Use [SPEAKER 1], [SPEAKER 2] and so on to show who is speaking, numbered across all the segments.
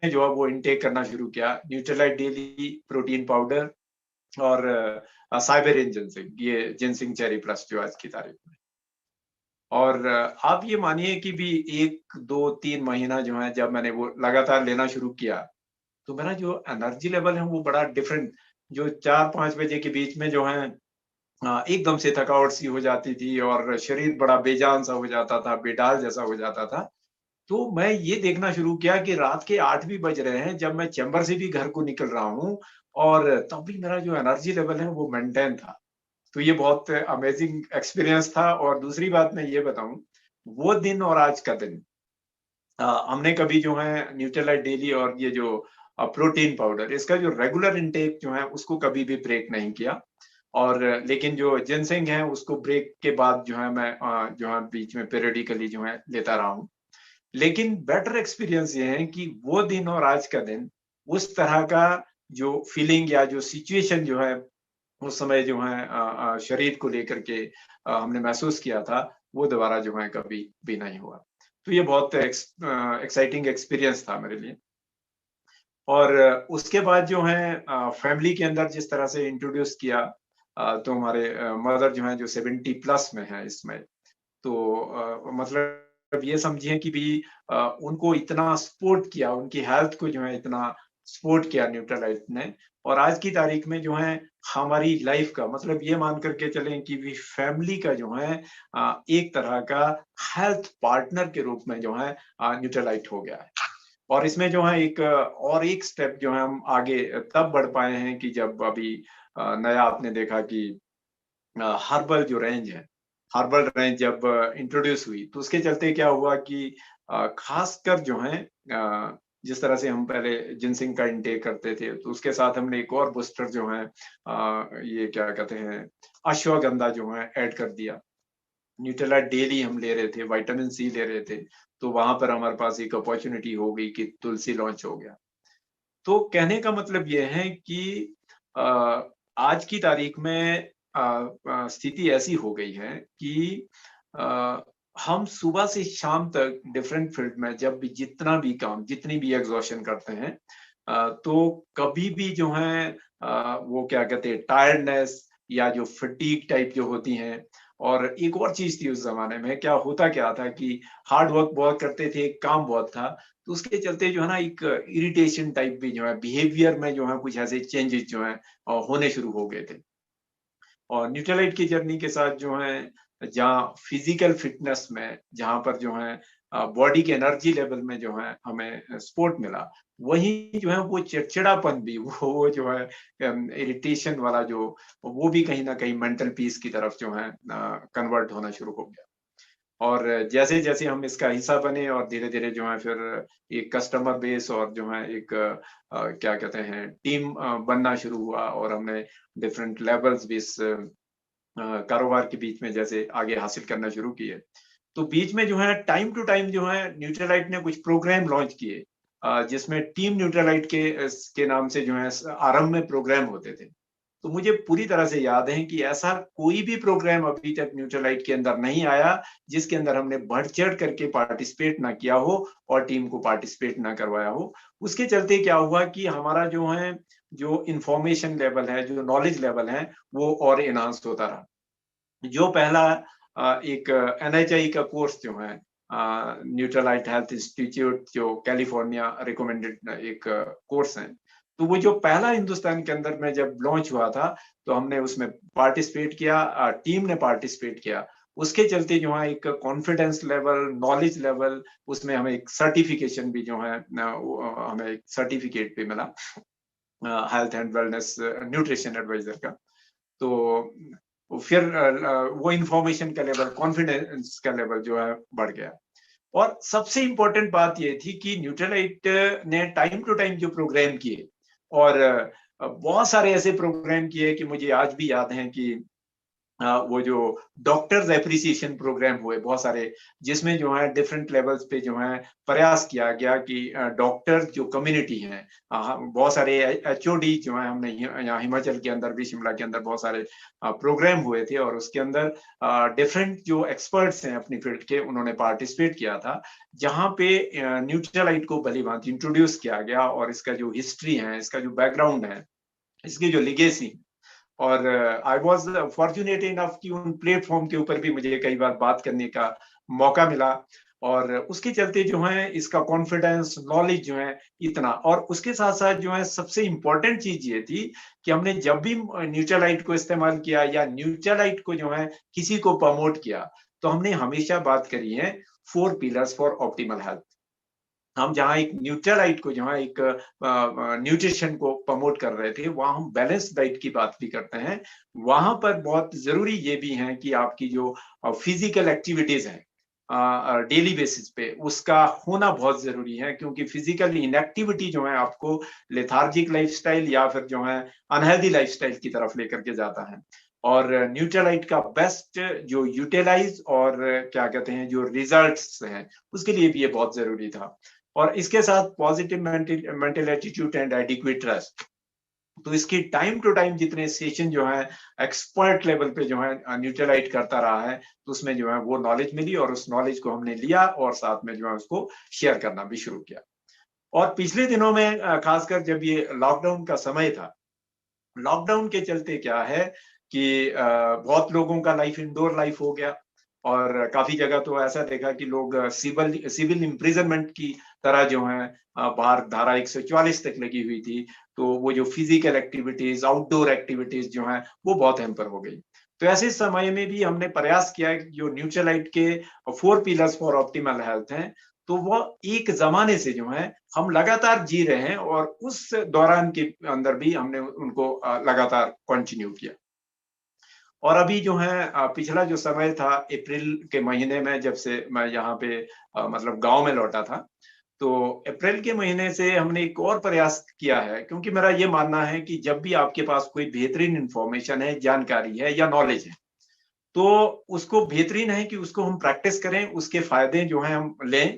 [SPEAKER 1] जो है वो इनटेक करना शुरू किया, न्यूट्रीलाइट डेली प्रोटीन पाउडर और साइबेरियन जिनसिंग, ये जिनसिंग चेरी प्लस जो आज की तारीख में। और आप ये मानिए कि भी 1, 2, 3 महीना जो है जब मैंने वो लगातार लेना शुरू किया, तो मेरा जो एनर्जी लेवल है वो बड़ा डिफरेंट, जो 4-5 बजे के बीच में जो है एकदम से थकावट सी हो जाती थी और शरीर बड़ा बेजान सा हो जाता था, बेडाल जैसा हो जाता था। तो मैं ये देखना शुरू किया कि रात के 8 भी बज रहे हैं जब मैं चैम्बर से भी घर को निकल रहा हूँ और तब भी मेरा जो एनर्जी लेवल है वो मेंटेन था। तो ये बहुत अमेजिंग एक्सपीरियंस था। और दूसरी बात मैं ये बताऊँ, वो दिन और आज का दिन हमने कभी जो है न्यूट्रीलाइट डेली और ये जो प्रोटीन पाउडर, इसका जो रेगुलर इंटेक जो है उसको कभी भी ब्रेक नहीं किया। और लेकिन जो जिनसेंग है उसको ब्रेक के बाद जो है मैं जो है बीच में पीरियडिकली जो है लेता रहा हूँ। लेकिन बेटर एक्सपीरियंस ये है कि वो दिन और आज का दिन, उस तरह का जो फीलिंग या जो सिचुएशन जो है उस समय जो है शरीर को लेकर के हमने महसूस किया था, वो दोबारा जो है कभी भी नहीं हुआ। तो ये बहुत एक्साइटिंग एक्सपीरियंस था मेरे लिए। और उसके बाद जो है फैमिली के अंदर जिस तरह से इंट्रोड्यूस किया, तो हमारे मदर जो है जो 70 प्लस में है इसमें, तो मतलब ये समझिए कि भी उनको इतना सपोर्ट किया, उनकी हेल्थ को जो है इतना सपोर्ट किया न्यूट्रालाइट ने। और आज की तारीख में जो है हमारी लाइफ का मतलब ये मान करके चलें कि भी फैमिली का जो है एक तरह का हेल्थ पार्टनर के रूप में जो है न्यूट्रालाइट हो गया है। और इसमें जो है एक और एक स्टेप जो है हम आगे तब बढ़ पाए हैं कि जब अभी नया आपने देखा कि हर्बल जो रेंज है, हर्बल रेंज जब इंट्रोड्यूस हुई, तो उसके चलते क्या हुआ कि खासकर जो है जिस तरह से हम पहले जिनसिंग का इंटेक करते थे, तो उसके साथ हमने एक और बूस्टर जो है ये क्या कहते हैं, अश्वगंधा जो है ऐड कर दिया। न्यूट्रेला डेली हम ले रहे थे, विटामिन सी ले रहे थे, तो वहां पर हमारे पास एक अपॉर्चुनिटी हो गई कि तुलसी लॉन्च हो गया। तो कहने का मतलब ये है कि अ, आज की तारीख में स्थिति ऐसी हो गई है कि अ, हम सुबह से शाम तक डिफरेंट फील्ड में जब भी जितना भी काम, जितनी भी एग्जॉशन करते हैं, तो कभी भी जो है वो क्या कहते हैं टायर्डनेस या जो फटीग टाइप जो होती हैं। और एक और चीज थी उस जमाने में, क्या होता क्या था कि हार्ड वर्क बहुत करते थे, काम बहुत था, तो उसके चलते जो है ना एक इरिटेशन टाइप भी जो है बिहेवियर में जो है कुछ ऐसे चेंजेस जो है होने शुरू हो गए थे। और न्यूट्रलाइट की जर्नी के साथ जो है जहाँ फिजिकल फिटनेस में जहाँ पर जो है बॉडी के एनर्जी लेवल में जो है हमें सपोर्ट मिला, वही जो है वो चिड़चिड़ापन भी वो जो है इरिटेशन वाला जो, वो भी कहीं ना कहीं मेंटल पीस की तरफ जो है कन्वर्ट होना शुरू हो गया। और जैसे-जैसे हम इसका हिस्सा बने और धीरे-धीरे जो है फिर एक कस्टमर बेस और जो है एक क्या कहते हैं टीम बनना शुरू हुआ और हमने डिफरेंट लेवल्स भी इस कारोबार के बीच में जैसे आगे हासिल करना शुरू किए। तो बीच में जो है टाइम टू टाइम जो है न्यूट्रलाइट ने कुछ प्रोग्राम लॉन्च किए, जिसमें टीम न्यूट्रलाइट के नाम से जो है आरंभ में प्रोग्राम होते थे। तो मुझे पूरी तरह से याद है कि ऐसा कोई भी प्रोग्राम अभी तक न्यूट्रलाइट के अंदर नहीं आया जिसके अंदर हमने बढ़-चढ़ करके पार्टिसिपेट ना किया हो और टीम को पार्टिसिपेट ना करवाया हो। उसके चलते क्या हुआ कि हमारा जो है, जो इन्फॉर्मेशन लेवल है, जो नॉलेज लेवल है, वो और एनहांस होता रहा। जो पहला एक एनएचआई का कोर्स जो है न्यूट्रलाइट हेल्थ इंस्टीट्यूट जो कैलिफोर्निया रिकमेंडेड एक कोर्स है, तो वो जो पहला हिंदुस्तान के अंदर में जब लॉन्च हुआ था, तो हमने उसमें पार्टिसिपेट किया, टीम ने पार्टिसिपेट किया। उसके चलते जो है एक कॉन्फिडेंस लेवल, नॉलेज लेवल, उसमें हमें एक सर्टिफिकेशन भी जो है हमें एक सर्टिफिकेट भी मिला health and wellness nutrition adviser का। तो फिर वो इंफॉर्मेशन का लेवल, कॉन्फिडेंस का लेवल जो है बढ़ गया। और सबसे इम्पोर्टेंट बात ये थी कि न्यूट्रलाइट ने टाइम टू टाइम जो प्रोग्राम किए और बहुत सारे ऐसे प्रोग्राम किए कि मुझे आज भी याद हैं कि वो जो डॉक्टर्स एप्रिसिएशन प्रोग्राम हुए बहुत सारे, जिसमें जो है डिफरेंट लेवल्स पे जो है प्रयास किया गया कि डॉक्टर जो कम्युनिटी है, बहुत सारे एचओडी जो है, हमने यहाँ हिमाचल के अंदर भी, शिमला के अंदर बहुत सारे प्रोग्राम हुए थे, और उसके अंदर डिफरेंट जो एक्सपर्ट्स हैं अपनी फील्ड के, उन्होंने पार्टिसिपेट किया था, जहाँ पे न्यूट्रलाइट को भली भांति इंट्रोड्यूस किया गया, और इसका जो हिस्ट्री है, इसका जो बैकग्राउंड है, इसकी जो लिगेसी। और आई वॉज फॉर्चुनेट इनफ कि उन प्लेटफॉर्म के ऊपर भी मुझे कई बार बात करने का मौका मिला, और उसके चलते जो है इसका कॉन्फिडेंस, नॉलेज जो है इतना, और उसके साथ साथ जो है सबसे इंपॉर्टेंट चीज ये थी कि हमने जब भी न्यूट्रलाइट को इस्तेमाल किया या न्यूट्रलाइट को जो है किसी को प्रमोट किया, तो हमने हमेशा बात करी है 4 पिलर्स फॉर ऑप्टिमल हेल्थ। हम जहाँ एक न्यूट्रलाइट को, जहाँ एक न्यूट्रिशन को प्रमोट कर रहे थे, वहां हम बैलेंस डाइट की बात भी करते हैं। वहां पर बहुत जरूरी ये भी है कि आपकी जो फिजिकल एक्टिविटीज है डेली बेसिस पे, उसका होना बहुत जरूरी है, क्योंकि फिजिकल इनएक्टिविटी जो है आपको लेथार्जिक लाइफस्टाइल या फिर जो है अनहेल्दी लाइफस्टाइल की तरफ लेकर के जाता है। और न्यूट्रलाइट का बेस्ट जो यूटिलाइज और क्या कहते हैं जो रिजल्ट्स हैं, उसके लिए भी ये बहुत जरूरी था। और इसके साथ positive mental attitude and adequate trust. तो इसकी टाइम टू टाइम जितने सेशन जो है एक्सपर्ट लेवल पे जो है न्यूट्रलाइट करता रहा है, तो उसमें जो है वो नॉलेज मिली, और उस नॉलेज को हमने लिया और साथ में जो है उसको शेयर करना भी शुरू किया। और पिछले दिनों में खासकर जब ये लॉकडाउन का समय था, लॉकडाउन के चलते क्या है कि बहुत लोगों का लाइफ इंडोर लाइफ हो गया, और काफी जगह तो ऐसा देखा कि लोग सिविल सिविल इम्प्रिजनमेंट की तरह जो है बाहर धारा 144 तक लगी हुई थी। तो वो जो फिजिकल एक्टिविटीज, आउटडोर एक्टिविटीज जो है वो बहुत हैम्पर हो गई। तो ऐसे समय में भी हमने प्रयास किया कि जो न्यूट्रलाइट के 4 पिलर्स फॉर ऑप्टिमल हेल्थ हैं, तो वो एक जमाने से जो है हम लगातार जी रहे हैं, और उस दौरान के अंदर भी हमने उनको लगातार कंटिन्यू किया। और अभी जो है पिछला जो समय था अप्रैल के महीने में, जब से मैं यहाँ पे मतलब गांव में लौटा था, तो अप्रैल के महीने से हमने एक और प्रयास किया है, क्योंकि मेरा ये मानना है कि जब भी आपके पास कोई बेहतरीन इंफॉर्मेशन है, जानकारी है या नॉलेज है, तो उसको बेहतरीन है कि उसको हम प्रैक्टिस करें, उसके फायदे जो है हम लें।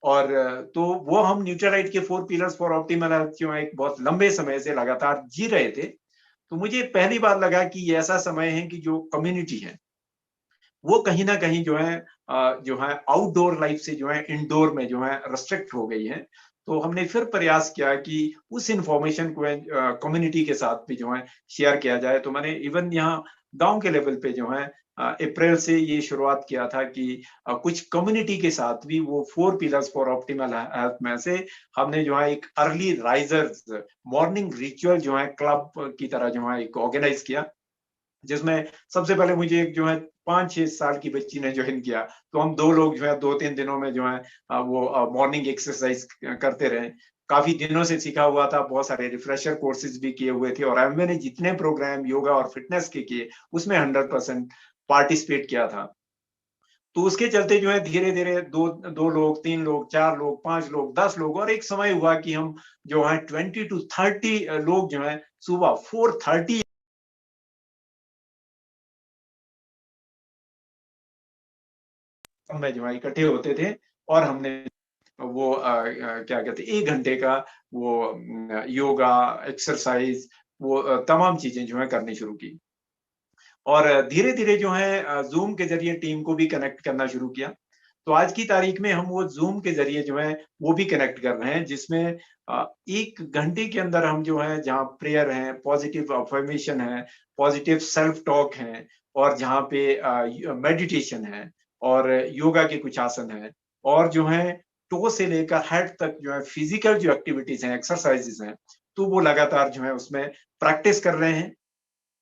[SPEAKER 1] और तो वो हम न्यूट्रलाइट के 4 पिलर्स फॉर ऑप्टिमल हेल्थ जो है एक बहुत लंबे समय से लगातार जी रहे थे। तो मुझे पहली बार लगा कि ये ऐसा समय है कि जो कम्युनिटी है वो कहीं ना कहीं जो है आउटडोर लाइफ से जो है इंडोर में जो है रेस्ट्रिक्ट हो गई है। तो हमने फिर प्रयास किया कि उस इंफॉर्मेशन को कम्युनिटी के साथ भी जो है शेयर किया जाए। तो मैंने इवन यहाँ गांव के लेवल पे जो है अप्रैल से ये शुरुआत किया था कि कुछ कम्युनिटी के साथ भी वो 4 पिलर्स फॉर ऑप्टिमल हेल्थ में से हमने जो है एक अर्ली राइजर्स मॉर्निंग रिचुअल जो है क्लब की तरह जो है एक ऑर्गेनाइज किया, जिसमें सबसे पहले मुझे एक जो है 5-6 साल की बच्ची ने ज्वाइन किया। तो हम 2 लोग जो है 2-3 दिनों में जो है वो मॉर्निंग एक्सरसाइज करते रहे। काफी दिनों से सीखा हुआ था, बहुत सारे रिफ्रेशर कोर्सेज भी किए हुए थे, और एमवे ने जितने प्रोग्राम योगा और फिटनेस के किए उसमें 100% पार्टिसिपेट किया था। तो उसके चलते जो है धीरे धीरे 2 लोग, 3 लोग, 4 लोग, 5 लोग, 10 लोग, और एक समय हुआ कि हम जो है 20 to 30 लोग जो है सुबह 4:30 में जो है इकट्ठे होते थे, और हमने वो क्या कहते हैं 1 घंटे का वो योगा, एक्सरसाइज, वो तमाम चीजें जो है करनी शुरू की। और धीरे धीरे जो है जूम के जरिए टीम को भी कनेक्ट करना शुरू किया। तो आज की तारीख में हम वो जूम के जरिए जो है वो भी कनेक्ट कर रहे हैं, जिसमें 1 घंटे के अंदर हम जो है जहाँ प्रेयर है, पॉजिटिव अफर्मेशन है, पॉजिटिव सेल्फ टॉक है, और जहाँ पे मेडिटेशन है, और योगा के कुछ आसन है, और जो है टो से लेकर हेड तक जो है फिजिकल जो एक्टिविटीज हैं, एक्सरसाइजेस हैं, तो वो लगातार जो है उसमें प्रैक्टिस कर रहे हैं।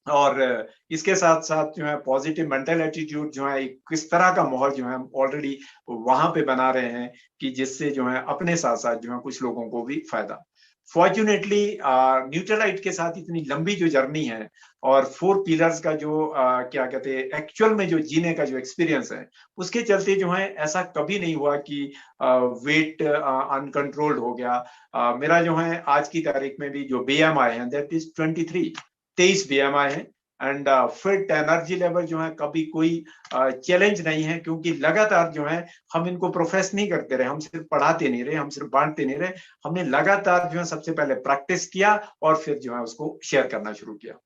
[SPEAKER 1] और इसके साथ साथ जो है पॉजिटिव मेंटल एटीट्यूड जो है किस तरह का माहौल जो है हम ऑलरेडी वहां पे बना रहे हैं, कि जिससे जो है अपने साथ साथ जो है कुछ लोगों को भी फायदा। फॉर्चुनेटली न्यूट्रलाइट के साथ इतनी लंबी जो जर्नी है, और 4 पिलर्स का जो क्या कहते हैं एक्चुअल में जो जीने का जो एक्सपीरियंस है, उसके चलते जो है ऐसा कभी नहीं हुआ कि वेट अनकंट्रोल्ड हो गया। मेरा जो है आज की तारीख में भी जो बीएमआई है दैट इज 23 BMI है। एंड फिट एनर्जी लेवल जो है, कभी कोई चैलेंज नहीं है, क्योंकि लगातार जो है हम इनको प्रोफेस नहीं करते रहे, हम सिर्फ पढ़ाते नहीं रहे, हम सिर्फ बांटते नहीं रहे, हमने लगातार जो है सबसे पहले प्रैक्टिस किया और फिर जो है उसको शेयर करना शुरू किया।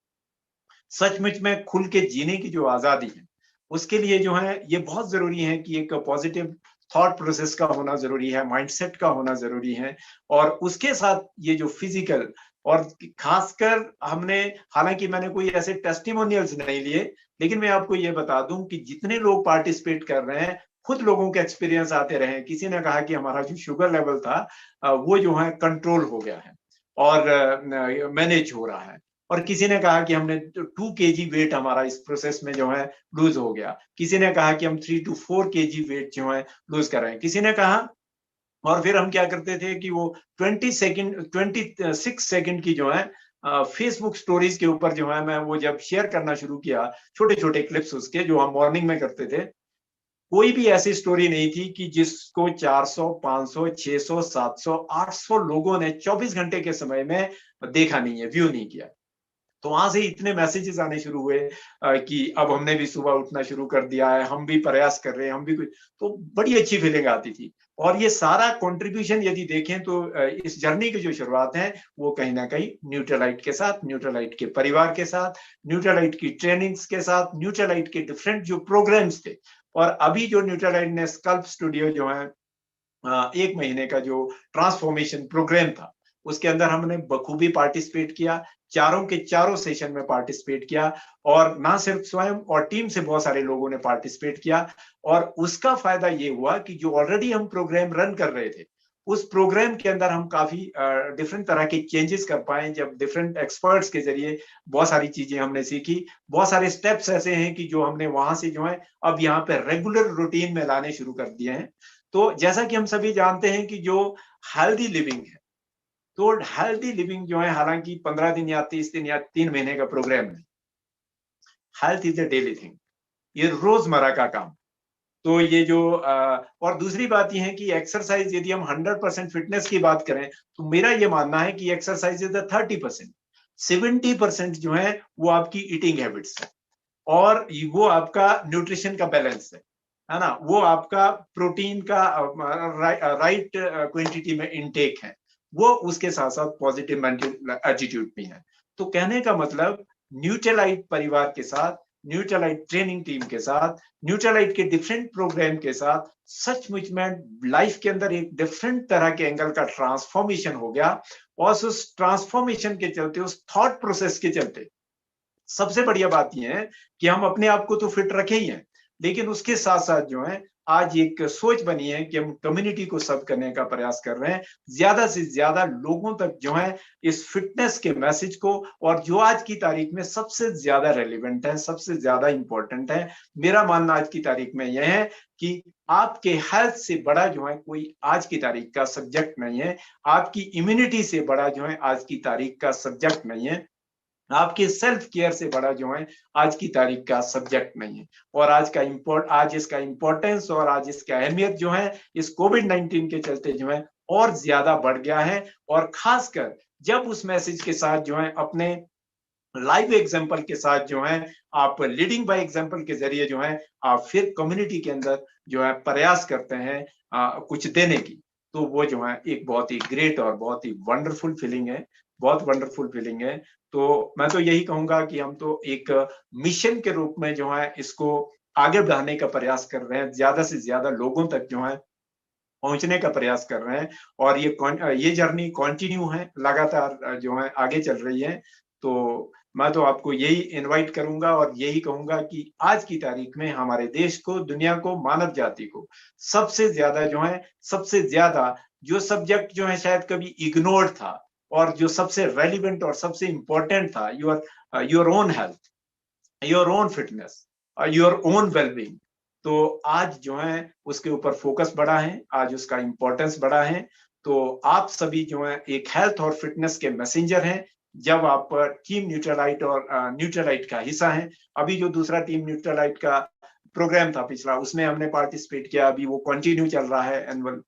[SPEAKER 1] सचमुच में खुल के जीने की जो आजादी है, उसके लिए जो है ये बहुत जरूरी है कि एक पॉजिटिव थॉट प्रोसेस का होना जरूरी है, माइंडसेट का होना जरूरी है, और उसके साथ ये जो फिजिकल, और खासकर हमने, हालांकि मैंने कोई ऐसे टेस्टिमोनियल्स नहीं लिए, लेकिन मैं आपको ये बता दूं कि जितने लोग पार्टिसिपेट कर रहे हैं, खुद लोगों के एक्सपीरियंस आते रहे। किसी ने कहा कि हमारा जो शुगर लेवल था वो जो है कंट्रोल हो गया है और मैनेज हो रहा है, और किसी ने कहा कि हमने 2 kg वेट हमारा इस प्रोसेस में जो है लूज हो गया, किसी ने कहा कि हम 3 to 4 kg वेट जो है लूज कर रहे हैं, किसी ने कहा। और फिर हम क्या करते थे कि वो 26 सेकंड की जो है फेसबुक स्टोरीज के ऊपर जो है, मैं वो जब शेयर करना शुरू किया, छोटे छोटे क्लिप्स उसके जो हम मॉर्निंग में करते थे, कोई भी ऐसी स्टोरी नहीं थी कि जिसको 400, 500, 600, 700, 800 लोगों ने 24 घंटे के समय में देखा नहीं है, व्यू नहीं किया। तो वहां से इतने मैसेजेस आने शुरू हुए कि अब हमने भी सुबह उठना शुरू कर दिया है, हम भी प्रयास कर रहे हैं, हम भी कुछ, तो बड़ी अच्छी फीलिंग आती थी। और ये सारा कंट्रीब्यूशन यदि देखें तो इस जर्नी की जो शुरुआत है वो कहीं ना कहीं न्यूट्रलाइट के साथ, न्यूट्रलाइट के परिवार के साथ, न्यूट्रलाइट की ट्रेनिंग्स के साथ, न्यूट्रलाइट के डिफरेंट जो प्रोग्राम्स थे, और अभी जो न्यूट्रलाइट ने स्कल्प स्टूडियो जो है 1 महीने का जो ट्रांसफॉर्मेशन प्रोग्राम था, उसके अंदर हमने बखूबी पार्टिसिपेट किया, चारों के चारों सेशन में पार्टिसिपेट किया, और ना सिर्फ स्वयं और टीम से बहुत सारे लोगों ने पार्टिसिपेट किया। और उसका फायदा ये हुआ कि जो ऑलरेडी हम प्रोग्राम रन कर रहे थे, उस प्रोग्राम के अंदर हम काफी डिफरेंट तरह के चेंजेस कर पाए, जब डिफरेंट एक्सपर्ट्स के जरिए बहुत सारी चीजें हमने सीखी। बहुत सारे स्टेप्स ऐसे हैं कि जो हमने वहां से जो है अब यहाँ पे रेगुलर रूटीन में लाने शुरू कर दिए हैं। तो जैसा कि हम सभी जानते हैं कि जो हेल्दी लिविंग है, तो हेल्दी लिविंग जो है, हालांकि 15 दिन या 30 दिन या 3 महीने का प्रोग्राम है, health is a daily thing, ये रोजमर्रा का काम। तो ये जो और दूसरी बात ये है कि एक्सरसाइज, यदि हम 100% फिटनेस की बात करें, तो मेरा ये मानना है कि एक्सरसाइज इज द 30%, 70% जो है वो आपकी ईटिंग हैबिट्स है, और वो आपका न्यूट्रिशन का बैलेंस है ना, वो आपका प्रोटीन का राइट क्वांटिटी में इनटेक है, वो उसके साथ साथ पॉजिटिव मेंटल एटीट्यूड भी है। तो कहने का मतलब, न्यूट्रलाइट परिवार के साथ, न्यूट्रलाइट ट्रेनिंग टीम के साथ, न्यूट्रलाइट के डिफरेंट प्रोग्राम के साथ, सचमुच में लाइफ के अंदर एक डिफरेंट तरह के एंगल का ट्रांसफॉर्मेशन हो गया। और उस ट्रांसफॉर्मेशन के चलते, उस थॉट प्रोसेस के चलते, सबसे बढ़िया बात यह है कि हम अपने आप को तो फिट रखे ही हैं, लेकिन उसके साथ साथ जो है आज एक सोच बनी है कि हम कम्युनिटी को सर्व करने का प्रयास कर रहे हैं, ज्यादा से ज्यादा लोगों तक जो है इस फिटनेस के मैसेज को, और जो आज की तारीख में सबसे ज्यादा रेलिवेंट है, सबसे ज्यादा इंपॉर्टेंट है। मेरा मानना आज की तारीख में यह है कि आपके हेल्थ से बड़ा जो है कोई आज की तारीख का सब्जेक्ट नहीं है, आपकी इम्यूनिटी से बड़ा जो है आज की तारीख का सब्जेक्ट नहीं है, आपके सेल्फ केयर से बड़ा जो है आज की तारीख का सब्जेक्ट नहीं है। और आज इसका इंपॉर्टेंस और आज इसका अहमियत जो है इस कोविड-19 के चलते जो है और ज्यादा बढ़ गया है। और खासकर जब उस मैसेज के साथ जो है अपने लाइव एग्जाम्पल के साथ जो है आप लीडिंग बाय एग्जाम्पल के जरिए जो है आप फिर कम्युनिटी के अंदर जो है प्रयास करते हैं कुछ देने की, तो वो जो है एक बहुत ही ग्रेट और बहुत ही वंडरफुल फीलिंग है, बहुत वंडरफुल फीलिंग है। तो मैं तो यही कहूंगा कि हम तो एक मिशन के रूप में जो है इसको आगे बढ़ाने का प्रयास कर रहे हैं, ज्यादा से ज्यादा लोगों तक जो है पहुंचने का प्रयास कर रहे हैं, और ये जर्नी कंटिन्यू है, लगातार जो है आगे चल रही है। तो मैं तो आपको यही इनवाइट करूंगा और यही कहूंगा कि आज की तारीख में हमारे देश को, दुनिया को, मानव जाति को सबसे ज्यादा जो है, सबसे ज्यादा जो सब्जेक्ट जो है शायद कभी इग्नोर्ड था, और जो सबसे रेलिवेंट और सबसे इंपॉर्टेंट था, your own health, your own fitness, your own wellbeing, तो आज जो है उसके ऊपर फोकस बढ़ा है, आज उसका इंपॉर्टेंस बढ़ा है। तो आप सभी जो है एक हेल्थ और फिटनेस के मैसेंजर हैं, जब आप टीम न्यूट्रलाइट और न्यूट्रलाइट का हिस्सा हैं। अभी जो दूसरा टीम न्यूट्रलाइट का प्रोग्राम था पिछला, उसमें हमने पार्टिसिपेट किया, अभी वो कंटिन्यू चल रहा है एनुअल,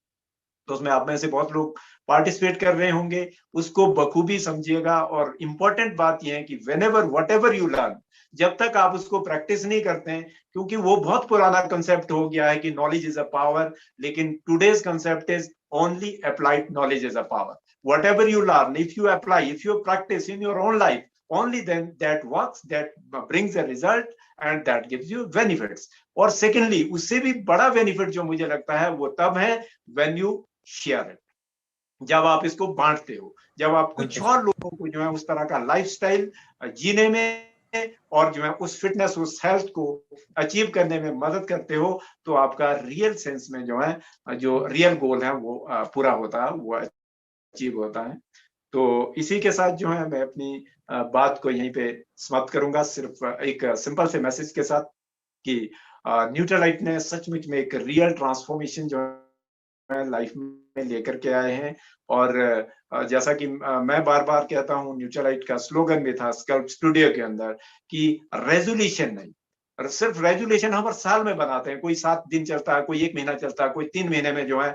[SPEAKER 1] तो उसमें आप में से बहुत लोग पार्टिसिपेट कर रहे होंगे, उसको बखूबी समझिएगा। और इंपॉर्टेंट बात यह है कि when ever what ever you learn, जब तक आप उसको प्रैक्टिस नहीं करते हैं, क्योंकि वो बहुत पुराना कंसेप्ट हो गया है कि नॉलेज इज अ पावर, लेकिन today's concept is only applied knowledge is a power. Whatever you learn, if you apply, if you practice in your own life, only then that works, that brings a result and that gives you benefits. और secondly, उससे भी बड़ा benefit जो मुझे लगता है वो तब है when you share it, जब आप इसको बांटते हो, जब आप कुछ और लोगों को जो है उस तरह का लाइफस्टाइल जीने में और जो है उस फिटनेस, उस हेल्थ को अचीव करने में मदद करते हो, तो आपका रियल सेंस में जो है जो रियल गोल है वो पूरा होता है, वो अचीव होता है. तो इसी के साथ जो है मैं अपनी बात को यहीं पे समाप्त करूंगा, सिर्फ एक सिंपल से मैसेज के साथ कि न्यूट्रलाइट ने सचमुच में एक रियल ट्रांसफॉर्मेशन जो है लाइफ में लेकर के आए हैं. और जैसा कि मैं बार बार कहता हूँ, न्यूट्रलाइट का स्लोगन भी था स्कल्प स्टूडियो के अंदर कि रेजोल्यूशन नहीं, और सिर्फ रेजोल्यूशन हम हर साल में बनाते हैं, कोई 7 दिन चलता है, कोई 1 महीना चलता है, कोई 3 महीने में जो है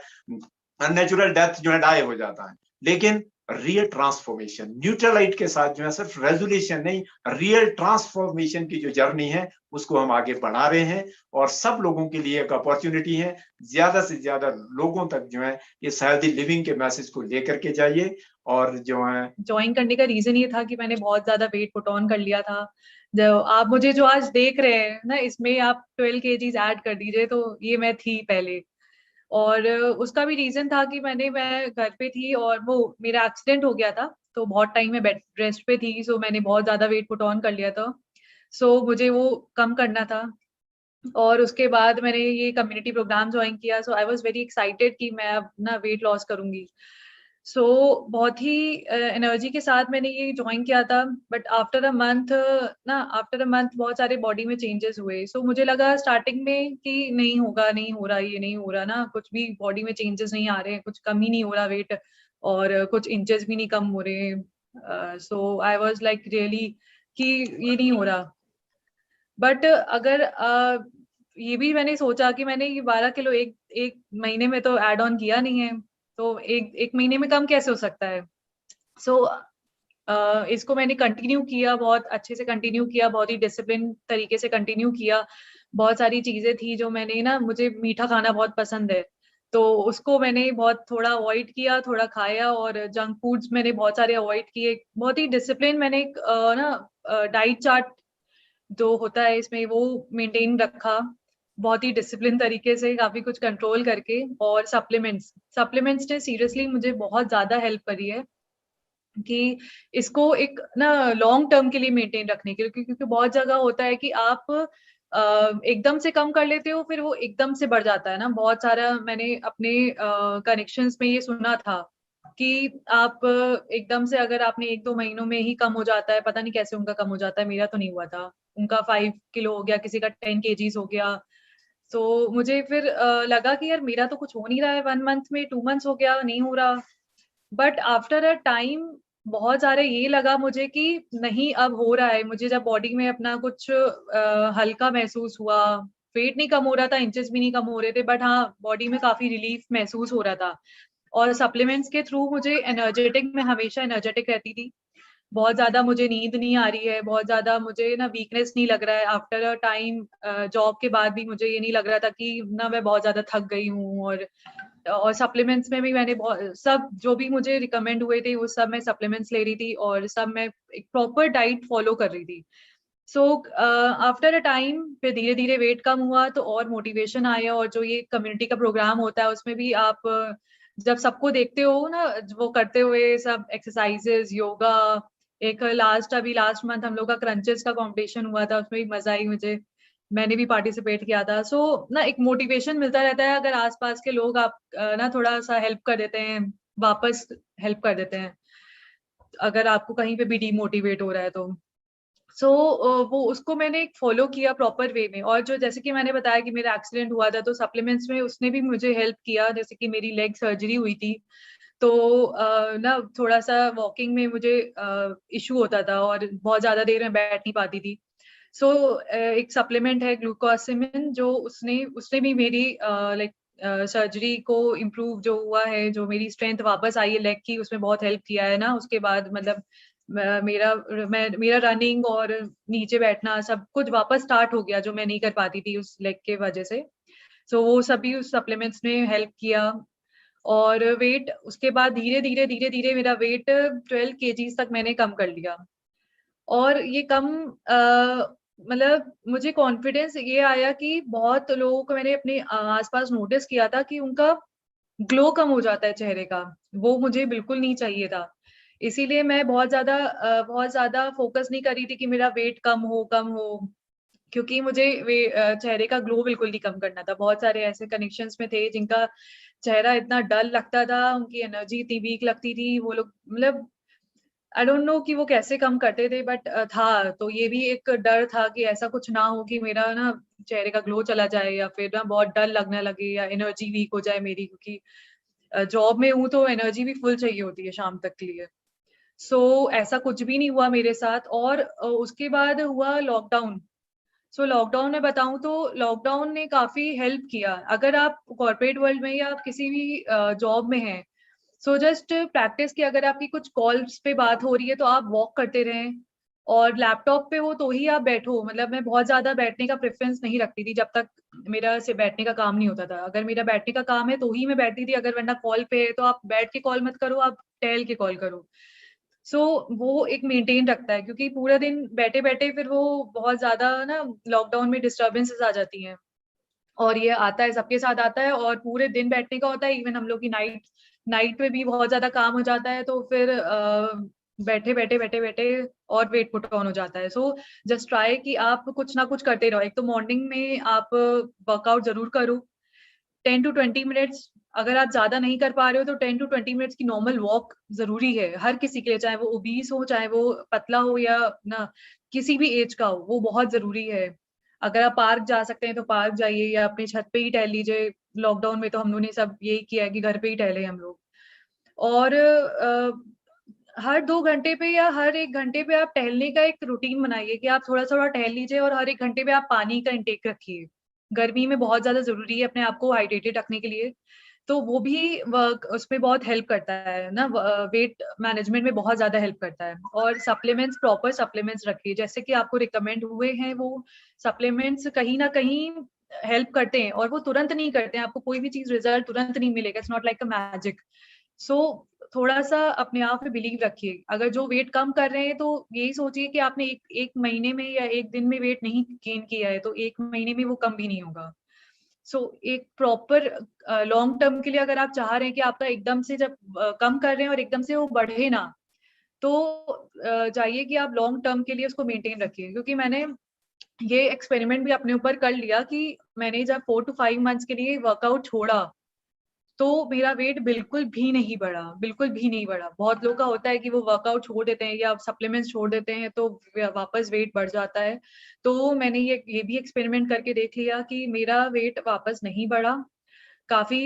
[SPEAKER 1] अननेचुरल डेथ जो है डाई हो जाता है. लेकिन रियल ट्रांसफॉर्मेशन न्यूट्रलाइट के साथ जो है सिर्फ रेजोल्यूशन नहीं, रियल ट्रांसफॉर्मेशन की जो जर्नी है उसको हम आगे बढ़ा रहे हैं, और सब लोगों के लिए एक अपॉर्चुनिटी है, ज्यादा से ज्यादा लोगों तक जो है इस हेल्दी लिविंग के मैसेज को लेकर के जाइए. और जो है
[SPEAKER 2] ज्वाइन करने का रीजन ये था कि मैंने बहुत ज्यादा वेट पुट ऑन कर लिया था. जो आप मुझे जो आज देख रहे हैं ना, इसमें आप 12 kgs ऐड कर दीजिए तो ये मैं थी पहले. और उसका भी रीजन था कि मैं घर पे थी और वो मेरा एक्सीडेंट हो गया था, तो बहुत टाइम में बेड रेस्ट पे थी, सो मैंने बहुत ज्यादा वेट पुट ऑन कर लिया था. सो मुझे वो कम करना था. और उसके बाद मैंने ये कम्युनिटी प्रोग्राम ज्वाइन किया. सो आई वाज वेरी एक्साइटेड कि मैं अब ना वेट लॉस करूंगी. सो बहुत ही एनर्जी के साथ मैंने ये ज्वाइन किया था. बट आफ्टर अ मंथ बहुत सारे बॉडी में चेंजेस हुए. सो मुझे लगा स्टार्टिंग में कि नहीं होगा, नहीं हो रहा, ये नहीं हो रहा ना, कुछ भी बॉडी में चेंजेस नहीं आ रहे हैं, कुछ कम ही नहीं हो रहा वेट, और कुछ इंचेस भी नहीं कम हो रहे. सो आई वाज लाइक रियली कि ये नहीं हो रहा. बट अगर ये भी मैंने सोचा कि मैंने ये 12 किलो एक महीने में तो ऐड ऑन किया नहीं है, तो एक महीने में कम कैसे हो सकता है. सो इसको मैंने कंटिन्यू किया, बहुत अच्छे से कंटिन्यू किया, बहुत ही डिसिप्लिन तरीके से कंटिन्यू किया. बहुत सारी चीजें थी जो मैंने ना, मुझे मीठा खाना बहुत पसंद है, तो उसको मैंने बहुत थोड़ा अवॉइड किया, थोड़ा खाया, और जंक फूड्स मैंने बहुत सारे अवॉइड किए. बहुत ही डिसिप्लिन मैंने एक डाइट चार्ट जो होता है इसमें वो मेंटेन रखा, बहुत ही डिसिप्लिन तरीके से, काफी कुछ कंट्रोल करके. और सप्लीमेंट्स ने सीरियसली मुझे बहुत ज्यादा हेल्प करी है कि इसको एक ना लॉन्ग टर्म के लिए मेंटेन रखने के लिए, क्योंकि बहुत जगह होता है कि आप एकदम से कम कर लेते हो, फिर वो एकदम से बढ़ जाता है ना. बहुत सारा मैंने अपने कनेक्शंस में ये सुना था कि आप एकदम से, अगर आपने 1-2 महीनों में ही कम हो जाता है, पता नहीं कैसे उनका कम हो जाता है, मेरा तो नहीं हुआ था. उनका 5 किलो हो गया, किसी का 10 kgs हो गया. तो मुझे फिर लगा कि यार मेरा तो कुछ हो नहीं रहा है, 1 मंथ में 2 मंथ्स हो गया, नहीं हो रहा. बट आफ्टर अ टाइम बहुत सारे ये लगा मुझे कि नहीं, अब हो रहा है. मुझे जब बॉडी में अपना कुछ हल्का महसूस हुआ, वेट नहीं कम हो रहा था, इंचेस भी नहीं कम हो रहे थे, बट हाँ बॉडी में काफी रिलीफ महसूस हो रहा था. और सप्लीमेंट्स के थ्रू मुझे एनर्जेटिक, मैं हमेशा एनर्जेटिक रहती थी. बहुत ज्यादा मुझे नींद नहीं आ रही है, बहुत ज्यादा मुझे ना वीकनेस नहीं लग रहा है. आफ्टर अ टाइम जॉब के बाद भी मुझे ये नहीं लग रहा था कि ना मैं बहुत ज्यादा थक गई हूँ. और सप्लीमेंट्स में भी मैंने बहुत, सब जो भी मुझे रिकमेंड हुए थे वो सब मैं सप्लीमेंट्स ले रही थी, और सब मैं एक प्रॉपर डाइट फॉलो कर रही थी. सो आफ्टर अ टाइम फिर धीरे धीरे वेट कम हुआ, तो और मोटिवेशन आया. और जो ये कम्युनिटी का प्रोग्राम होता है उसमें भी आप जब सबको देखते हो ना वो करते हुए सब एक्सरसाइजेस, योगा, एक अभी लास्ट मंथ हम लोग का क्रंचेस का कंपटीशन हुआ था, उसमें भी मजा आई मुझे, मैंने भी पार्टिसिपेट किया था. सो ना एक मोटिवेशन मिलता रहता है अगर आसपास के लोग आप ना थोड़ा सा हेल्प कर देते हैं, वापस हेल्प कर देते हैं, अगर आपको कहीं पे भी डीमोटिवेट हो रहा है तो. सो वो उसको मैंने एक फॉलो किया प्रॉपर वे में. और जो जैसे कि मैंने बताया कि मेरा एक्सीडेंट हुआ था, तो सप्लीमेंट्स में उसने भी मुझे हेल्प किया. जैसे कि मेरी लेग सर्जरी हुई थी, तो ना थोड़ा सा वॉकिंग में मुझे इशू होता था, और बहुत ज्यादा देर में बैठ नहीं पाती थी. सो एक सप्लीमेंट है ग्लूकोसामिन, जो उसने उसने भी मेरी लाइक सर्जरी को इम्प्रूव जो हुआ है, जो मेरी स्ट्रेंथ वापस आई है लेग की, उसमें बहुत हेल्प किया है ना. उसके बाद मतलब मेरा रनिंग और नीचे बैठना सब कुछ वापस स्टार्ट हो गया, जो मैं नहीं कर पाती थी उस लेग के वजह से। सो वो सभी उस सप्लीमेंट्स ने हेल्प किया। और वेट उसके बाद धीरे धीरे मेरा वेट 12 केजीज तक मैंने कम कर लिया। और ये कम मतलब मुझे कॉन्फिडेंस ये आया कि बहुत लोगों को मैंने अपने आसपास नोटिस किया था कि उनका ग्लो कम हो जाता है चेहरे का, वो मुझे बिल्कुल नहीं चाहिए था। इसीलिए मैं बहुत ज्यादा फोकस नहीं कर रही थी कि मेरा वेट कम हो, क्योंकि मुझे चेहरे का ग्लो बिल्कुल नहीं कम करना था। बहुत सारे ऐसे कनेक्शंस में थे जिनका चेहरा इतना डल लगता था, उनकी एनर्जी इतनी वीक लगती थी, वो लोग मतलब आई डोंट नो कि वो कैसे कम करते थे, बट था। तो ये भी एक डर था कि ऐसा कुछ ना हो कि मेरा ना चेहरे का ग्लो चला जाए, या फिर ना बहुत डल लगने लगे, या एनर्जी वीक हो जाए मेरी, क्योंकि जॉब में हूँ तो एनर्जी भी फुल चाहिए होती है शाम तक के लिए। सो ऐसा कुछ भी नहीं हुआ मेरे साथ। और उसके बाद हुआ लॉकडाउन। सो लॉकडाउन में बताऊं तो लॉकडाउन ने काफी हेल्प किया। अगर आप कॉर्पोरेट वर्ल्ड में या आप किसी भी जॉब में हैं, सो जस्ट प्रैक्टिस की, अगर आपकी कुछ कॉल्स पे बात हो रही है तो आप वॉक करते रहें। और लैपटॉप पे हो तो ही आप बैठो। मतलब मैं बहुत ज्यादा बैठने का प्रेफरेंस नहीं रखती थी जब तक मेरा से बैठने का काम नहीं होता था। अगर मेरा बैठने का काम है तो ही मैं बैठती थी, अगर वरना कॉल पे है तो आप बैठ के कॉल मत करो, आप टहल के कॉल करो। सो वो एक मेंटेन रखता है, क्योंकि पूरा दिन बैठे बैठे फिर वो बहुत ज्यादा ना लॉकडाउन में डिस्टर्बेंसेस आ जाती हैं। और ये आता है, सबके साथ आता है, और पूरे दिन बैठने का होता है। इवन हम लोग की नाइट नाइट में भी बहुत ज्यादा काम हो जाता है, तो फिर बैठे बैठे और वेट पुट ऑन हो जाता है। सो जस्ट ट्राई कि आप कुछ ना कुछ करते रहो। एक तो मॉर्निंग में आप वर्कआउट जरूर करो, 10 to 20 मिनट्स। अगर आप ज्यादा नहीं कर पा रहे हो तो 10 to 20 मिनट्स की नॉर्मल वॉक जरूरी है हर किसी के लिए, चाहे वो ओबीस हो, चाहे वो पतला हो, या ना किसी भी एज का हो, वो बहुत जरूरी है। अगर आप पार्क जा सकते हैं तो पार्क जाइए, या अपने छत पे ही टहल लीजिए। लॉकडाउन में तो हम लोगों ने सब यही किया है कि घर पे ही टहले हम लोग। और हर 2 घंटे पे या हर 1 घंटे पे आप टहलने का एक रूटीन बनाइए कि आप थोड़ा थोड़ा टहल लीजिए, और हर 1 घंटे पे आप पानी का इंटेक रखिए। गर्मी में बहुत ज्यादा जरूरी है अपने आप को हाइड्रेटेड रखने के लिए। तो वो भी वर्क उसमें बहुत हेल्प करता है ना, वेट मैनेजमेंट में बहुत ज्यादा हेल्प करता है। और सप्लीमेंट्स, प्रॉपर सप्लीमेंट्स रखिए, जैसे कि आपको रिकमेंड हुए हैं वो सप्लीमेंट्स कहीं ना कहीं हेल्प करते हैं, और वो तुरंत नहीं करते हैं। आपको कोई भी चीज रिजल्ट तुरंत नहीं मिलेगा, it's not like a magic. So थोड़ा सा अपने आप में बिलीव रखिए। अगर जो वेट कम कर रहे हैं तो यही सोचिए कि आपने एक एक महीने में या एक दिन में वेट नहीं गेन किया है, तो एक महीने में वो कम भी नहीं होगा। सो एक प्रॉपर लॉन्ग टर्म के लिए अगर आप चाह रहे हैं कि आपका एकदम से जब कम कर रहे हैं और एकदम से वो बढ़े ना, तो चाहिए कि आप लॉन्ग टर्म के लिए उसको मेंटेन रखिए। क्योंकि मैंने ये एक्सपेरिमेंट भी अपने ऊपर कर लिया कि मैंने जब 4 to 5 मंथ्स के लिए वर्कआउट छोड़ा, तो मेरा वेट बिल्कुल भी नहीं बढ़ा, बिल्कुल भी नहीं बढ़ा। बहुत लोगों का होता है कि वो वर्कआउट छोड़ देते हैं या सप्लीमेंट्स छोड़ देते हैं तो वापस वेट बढ़ जाता है। तो मैंने ये भी एक्सपेरिमेंट करके देख लिया कि मेरा वेट वापस नहीं बढ़ा। काफी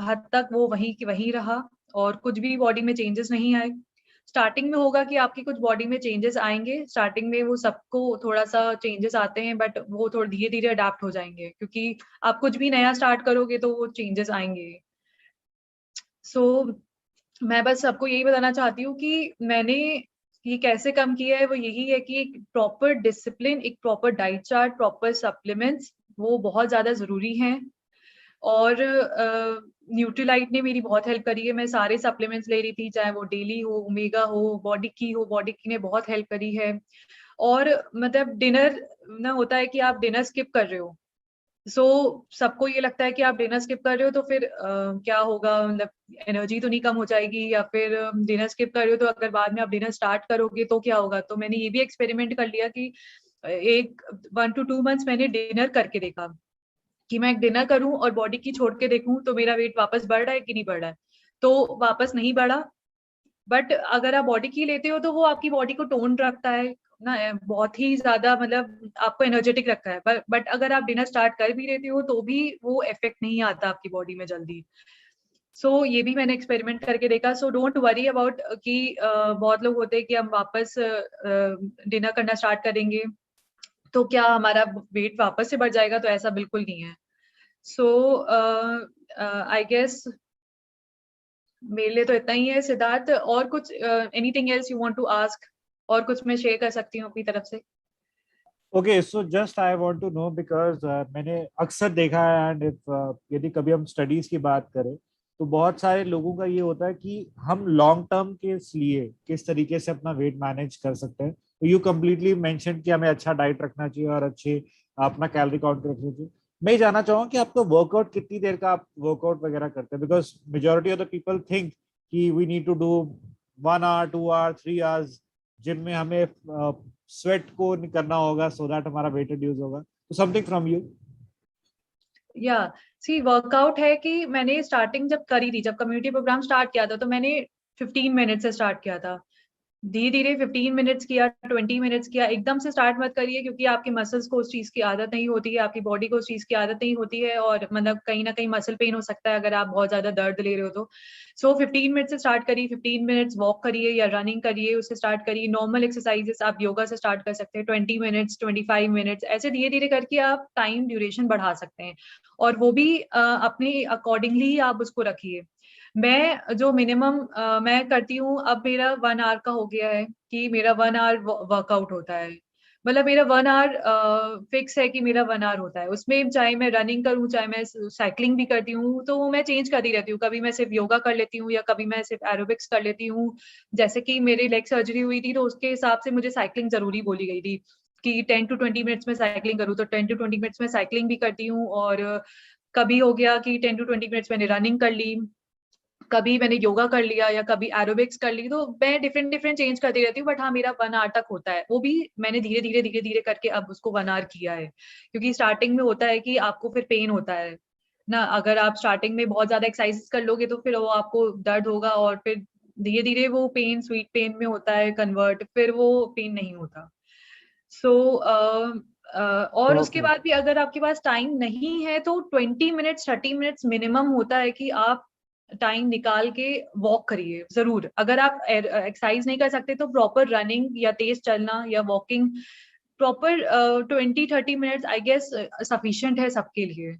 [SPEAKER 2] हद तक वो वहीं की वहीं रहा, और कुछ भी बॉडी में चेंजेस नहीं आए। स्टार्टिंग में होगा कि आपकी कुछ बॉडी में चेंजेस आएंगे, स्टार्टिंग में वो सबको थोड़ा सा चेंजेस आते हैं, बट वो थोड़ा धीरे धीरे अडाप्ट हो जाएंगे, क्योंकि आप कुछ भी नया स्टार्ट करोगे तो वो चेंजेस आएंगे। सो मैं बस सबको यही बताना चाहती हूँ कि मैंने ये कैसे कम किया है, वो यही है कि एक प्रॉपर डिसिप्लिन, एक proper diet chart, proper supplements, वो बहुत ज्यादा जरूरी हैं। और न्यूट्रीलाइट ने मेरी बहुत हेल्प करी है। मैं सारे सप्लीमेंट्स ले रही थी, चाहे वो डेली हो, ओमेगा हो, बॉडी की हो, बॉडी की ने बहुत हेल्प करी है। और मतलब डिनर ना होता है कि आप डिनर स्किप कर रहे हो, सबको ये लगता है कि आप डिनर स्किप कर रहे हो तो फिर क्या होगा, मतलब एनर्जी तो नहीं कम हो जाएगी, या फिर डिनर स्किप कर रहे हो तो अगर बाद में आप डिनर स्टार्ट करोगे तो क्या होगा। तो मैंने ये भी एक्सपेरिमेंट कर लिया कि एक 1 to 2 मंथ्स मैंने डिनर करके देखा कि मैं एक डिनर करूं और बॉडी की छोड़ के देखूं तो मेरा वेट वापस बढ़ रहा है कि नहीं बढ़ रहा है। तो वापस नहीं बढ़ा। बट अगर आप बॉडी की लेते हो तो वो आपकी बॉडी को टोन रखता है ना, बहुत ही ज्यादा, मतलब आपको एनर्जेटिक रखता है। बट अगर आप डिनर स्टार्ट कर भी लेते हो तो भी वो इफेक्ट नहीं आता आपकी बॉडी में जल्दी। ये भी मैंने एक्सपेरिमेंट करके देखा। सो डोंट वरी अबाउट कि बहुत लोग होते हैं कि हम वापस डिनर करना स्टार्ट करेंगे तो क्या हमारा वेट वापस से बढ़ जाएगा, तो ऐसा बिल्कुल नहीं है। सो आई गेस मेरे लिए तो इतना ही है सिद्धार्थ। और कुछ anything else you want to ask, और कुछ मैं शेयर कर सकती हूँ अपनी तरफ से?
[SPEAKER 3] Okay, so just I want to know because मैंने अक्सर देखा है, एंड इफ यदि कभी हम स्टडीज की बात करें तो बहुत सारे लोगों का ये होता है कि हम लॉन्ग टर्म के लिए किस तरीके से अपना वेट मैनेज कर सकते हैं। यू कम्प्लीटली मेंशन कि हमें अच्छा डाइट रखना चाहिए और अच्छे अपना कैलोरी काउंट रखना चाहिए। मैं ये जानना चाहूंगा कि आपको वर्कआउट कितनी देर का आप वर्कआउट वगैरह करते हैं, because majority of the people think कि we need to do 1 hour 2 hour 3 hours gym में हमें स्वेट को करना होगा सो दैट हमारा वेट रिड्यूस होगा। तो समथिंग फ्रॉम यू।
[SPEAKER 2] या सी वर्कआउट है कि मैंने स्टार्टिंग जब करी थी, जब कम्युनिटी प्रोग्राम स्टार्ट किया था, तो मैंने 15 मिनट से स्टार्ट किया था। धीरे धीरे 15 मिनट्स किया, 20 मिनट्स किया। एकदम से स्टार्ट मत करिए, क्योंकि आपके मसल्स को उस चीज की आदत नहीं होती है, आपकी बॉडी को उस चीज की आदत नहीं होती है, और मतलब कहीं ना कहीं मसल पेन हो सकता है अगर आप बहुत ज्यादा दर्द ले रहे हो तो। सो 15 मिनट से स्टार्ट करिए, 15 मिनट्स वॉक करिए या रनिंग करिए, उससे स्टार्ट करिए। नॉर्मल एक्सरसाइजेस आप योगा से स्टार्ट कर सकते हैं, 20 मिनट्स, 25 मिनट्स, ऐसे धीरे धीरे करके आप टाइम ड्यूरेशन बढ़ा सकते हैं। और वो भी अपने अकॉर्डिंगली आप उसको रखिए। मैं जो मिनिमम मैं करती हूँ, अब मेरा 1 आवर का हो गया है कि मेरा 1 आवर वर्कआउट होता है। मतलब मेरा 1 आवर फिक्स है कि मेरा 1 आवर होता है। उसमें चाहे मैं रनिंग करूँ, चाहे मैं साइकिलिंग भी करती हूँ, तो वो मैं चेंज करती रहती हूँ। कभी मैं सिर्फ योगा कर लेती हूँ, या कभी मैं सिर्फ एरोबिक्स कर लेती हूँ। जैसे कि मेरी लेग सर्जरी हुई थी, तो उसके हिसाब से मुझे साइकिलिंग जरूरी बोली गई थी कि 10 to 20 मिनट्स में साइकिलिंग करूँ, तो 10 to 20 मिनट्स में साइकिलिंग भी करती हूँ। और कभी हो गया कि 10 to 20 मिनट्स मैंने रनिंग कर ली, कभी मैंने योगा कर लिया, या कभी एरोबिक्स कर ली। तो मैं डिफरेंट डिफरेंट चेंज करती रहती हूँ। बट हाँ, मेरा 1 आवर तक होता है। वो भी मैंने धीरे धीरे करके अब उसको 1 आवर किया है, क्योंकि स्टार्टिंग में होता है कि आपको फिर पेन होता है ना। अगर आप स्टार्टिंग में बहुत ज्यादा एक्सरसाइज कर लोगे, तो फिर वो आपको दर्द होगा, और फिर धीरे धीरे वो पेन स्वीट पेन में होता है कन्वर्ट, फिर वो पेन नहीं होता। सो और उसके
[SPEAKER 3] ओके,
[SPEAKER 2] बाद भी अगर आपके पास टाइम नहीं है, तो 20 मिनट्स 30 मिनट्स मिनिमम होता है कि आप टाइम निकाल के वॉक करिए जरूर। अगर आप एक्सरसाइज नहीं कर सकते, तो प्रॉपर रनिंग या तेज चलना या walking, proper 20-30 minutes I guess sufficient है सबके लिए।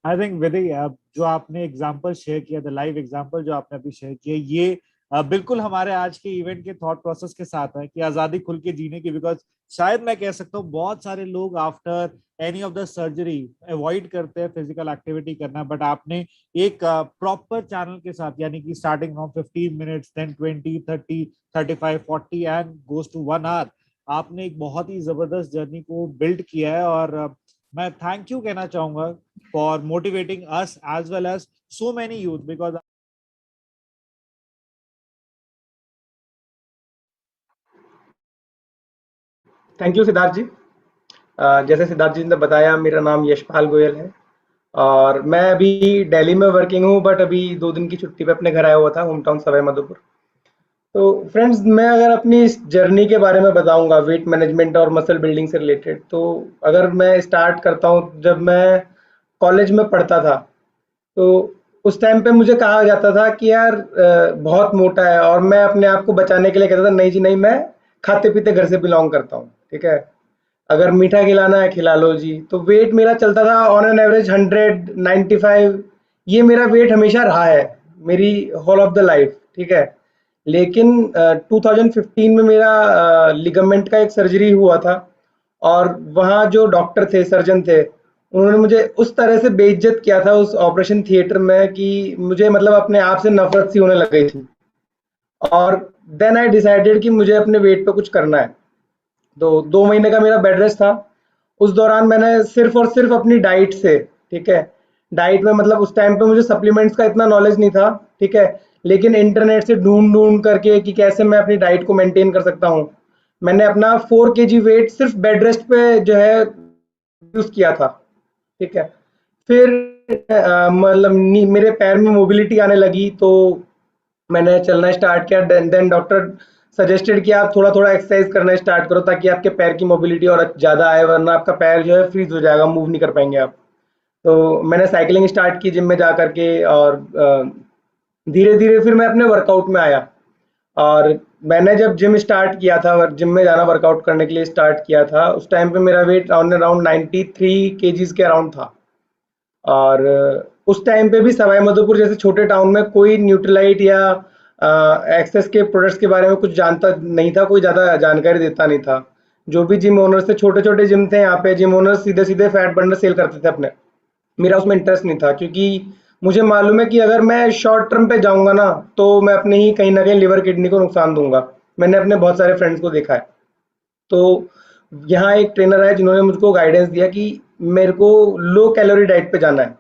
[SPEAKER 3] आई थिंक विदि, जो आपने एग्जांपल शेयर किया, द लाइव एग्जांपल जो आपने अभी शेयर किया, ये बिल्कुल हमारे आज के इवेंट के थॉट प्रोसेस के साथ है कि आजादी खुल के जीने की। बिकॉज शायद मैं कह सकता हूँ बहुत सारे लोग after any of the surgery avoid करते हैं फिजिकल एक्टिविटी करना, बट आपने एक प्रॉपर चैनल के साथ, यानी कि starting from 15 minutes, then 20, 30, 35, 40 and goes to 1 hour, आपने एक बहुत ही जबरदस्त जर्नी को बिल्ड किया है। और मैं थैंक यू कहना चाहूंगा for motivating us as well as so many youth, because
[SPEAKER 4] thank you Siddharth ji. जैसे सिद्धार्थ जी ने बताया, मेरा नाम यशपाल गोयल है और मैं अभी दिल्ली में वर्किंग हूँ, बट अभी 2 दिन की छुट्टी पे अपने घर आया हुआ था, होम टाउन सवाई माधोपुर। तो फ्रेंड्स, मैं अगर अपनी इस जर्नी के बारे में बताऊंगा वेट मैनेजमेंट और मसल बिल्डिंग से रिलेटेड, तो अगर मैं स्टार्ट करता हूँ, जब मैं कॉलेज में पढ़ता था, तो उस टाइम पे मुझे कहा जाता था कि यार बहुत मोटा है, और मैं अपने आप को बचाने के लिए कहता था नहीं जी नहीं, मैं खाते पीते घर से बिलोंग करता हूँ, ठीक है, अगर मीठा खिलाना है खिला लो जी। तो वेट मेरा चलता था ऑन एन एवरेज 195, ये मेरा वेट हमेशा रहा है मेरी होल ऑफ द लाइफ, ठीक है। लेकिन 2015 में मेरा लिगामेंट का एक सर्जरी हुआ था, और वहाँ जो डॉक्टर थे, सर्जन थे, उन्होंने मुझे उस तरह से बेइज्जत किया था उस ऑपरेशन थिएटर में कि मुझे मतलब अपने आप से नफरत सी होने लग गई थी। और देन आई डिसाइडेड कि मुझे अपने वेट पे कुछ करना है। तो 2 महीने का मेरा बेड रेस्ट था। उस दौरान मैंने सिर्फ और सिर्फ अपनी डाइट से, ठीक है, डाइट में मतलब उस टाइम पे मुझे सप्लीमेंट्स का इतना नॉलेज नहीं था, ठीक है, लेकिन इंटरनेट से ढूंढ ढूंढ करके कि कैसे मैं अपनी डाइट को मेंटेन कर सकता हूँ, मैंने अपना 4 kg वेट सिर्फ बेड रेस्ट पे जो है यूज किया था, ठीक है। फिर मतलब मेरे पैर में मोबिलिटी आने लगी, तो मैंने चलना स्टार्ट किया। देन डॉक्टर सजेस्टेड कि आप थोड़ा थोड़ा एक्सरसाइज करना स्टार्ट करो, ताकि आपके पैर की मोबिलिटी और ज़्यादा आए, वरना आपका पैर जो है फ्रीज हो जाएगा, मूव नहीं कर पाएंगे आप। तो मैंने साइकिलिंग स्टार्ट की जिम में जा करके, और धीरे धीरे फिर मैं अपने वर्कआउट में आया। और मैंने जब जिम स्टार्ट किया था, जिम में जाना वर्कआउट करने के लिए स्टार्ट किया था, उस टाइम पे मेरा वेट ऑन अराउंड 93 kgs के अराउंड था। और उस टाइम पे भी सवाई माधोपुर जैसे छोटे टाउन में कोई न्यूट्रीलाइट या एक्सेस के प्रोडक्ट्स के बारे में कुछ जानता नहीं था, कोई ज़्यादा जानकारी देता नहीं था। जो भी जिम ओनर्स थे, छोटे छोटे जिम थे यहाँ पे, जिम ओनर्स सीधे सीधे फैट बर्नर सेल करते थे अपने। मेरा उसमें इंटरेस्ट नहीं था, क्योंकि मुझे मालूम है कि अगर मैं शॉर्ट टर्म पे जाऊंगा ना, तो मैं अपने ही कहीं ना कहीं लिवर किडनी को नुकसान दूंगा। मैंने अपने बहुत सारे फ्रेंड्स को देखा है। तो यहाँ एक ट्रेनर है जिन्होंने मुझको गाइडेंस दिया कि मेरे को लो कैलोरी डाइट पे जाना है,